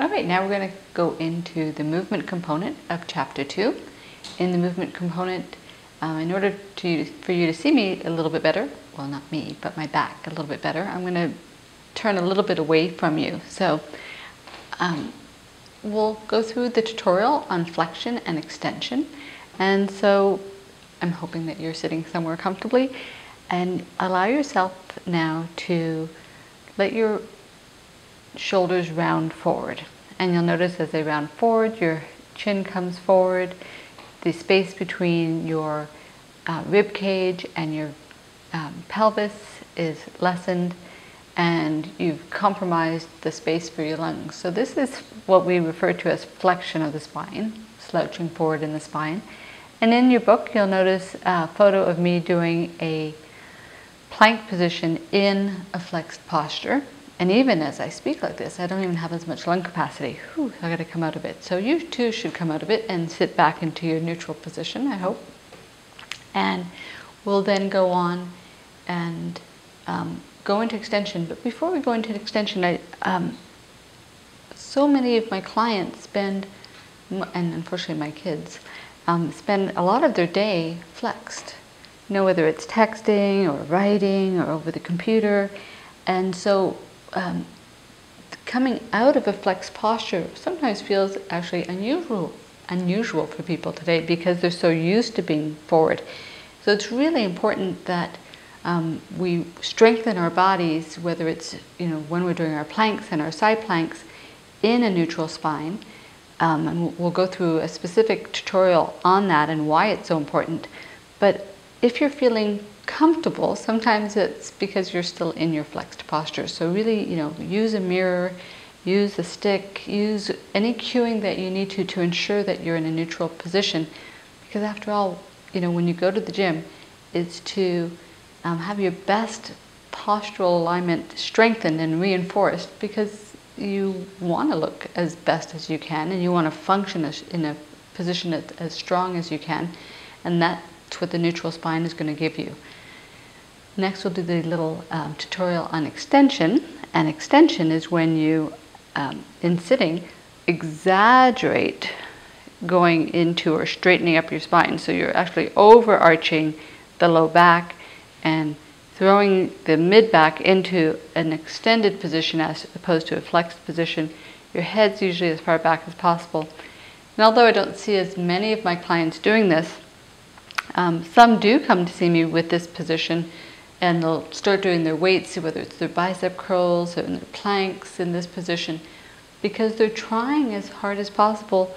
All right, now we're going to go into the movement component of Chapter 2. In the movement component, in order for you to see me a little bit better, well, not me, but my back a little bit better, I'm going to turn a little bit away from you. So we'll go through the tutorial on flexion and extension. And so I'm hoping that you're sitting somewhere comfortably, and allow yourself now to let your shoulders round forward. And you'll notice as they round forward, your chin comes forward, the space between your rib cage and your pelvis is lessened, and you've compromised the space for your lungs. So this is what we refer to as flexion of the spine, slouching forward in the spine. And in your book, you'll notice a photo of me doing a plank position in a flexed posture. And even as I speak like this, I don't even have as much lung capacity. Whew, I gotta come out of it. So you too should come out of it and sit back into your neutral position, I hope. And we'll then go on and go into extension. But before we go into extension, so many of my clients spend, and unfortunately my kids, spend a lot of their day flexed. You know, whether it's texting or writing or over the computer. And so coming out of a flexed posture sometimes feels actually unusual for people today, because they're so used to being forward. So it's really important that we strengthen our bodies, whether it's, you know, when we're doing our planks and our side planks in a neutral spine. And we'll go through a specific tutorial on that and why it's so important. But if you're feeling comfortable, sometimes it's because you're still in your flexed posture. So really, you know, use a mirror, use a stick, use any cueing that you need to ensure that you're in a neutral position. Because after all, you know, when you go to the gym, it's to have your best postural alignment strengthened and reinforced, because you want to look as best as you can, and you want to function in a position as strong as you can, and that's what the neutral spine is going to give you. Next, we'll do the little tutorial on extension. And extension is when you, in sitting, exaggerate going into or straightening up your spine. So you're actually overarching the low back and throwing the mid back into an extended position as opposed to a flexed position. Your head's usually as far back as possible. And although I don't see as many of my clients doing this, some do come to see me with this position, and they'll start doing their weights, whether it's their bicep curls or their planks in this position, because they're trying as hard as possible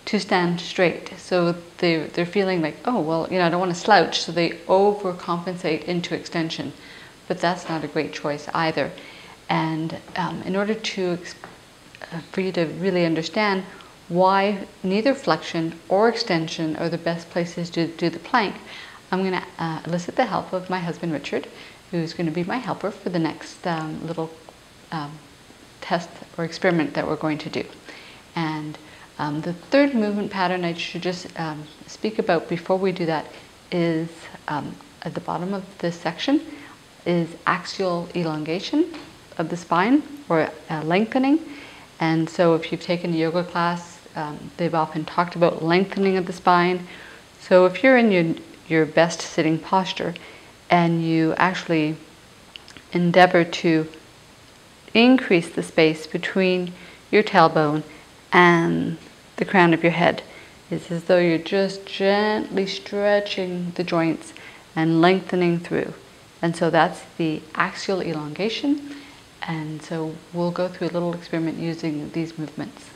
to stand straight. So they're feeling like, oh, well, you know, I don't want to slouch, so they overcompensate into extension. But that's not a great choice either. And in order for you to really understand why neither flexion or extension are the best places to do the plank, I'm going to elicit the help of my husband Richard, who's going to be my helper for the next little test or experiment that we're going to do. And the third movement pattern I should just speak about before we do that is, at the bottom of this section, is axial elongation of the spine, or lengthening. And so if you've taken a yoga class, they've often talked about lengthening of the spine. So if you're in your best sitting posture and you actually endeavor to increase the space between your tailbone and the crown of your head, it's as though you're just gently stretching the joints and lengthening through. And so that's the axial elongation. And so we'll go through a little experiment using these movements.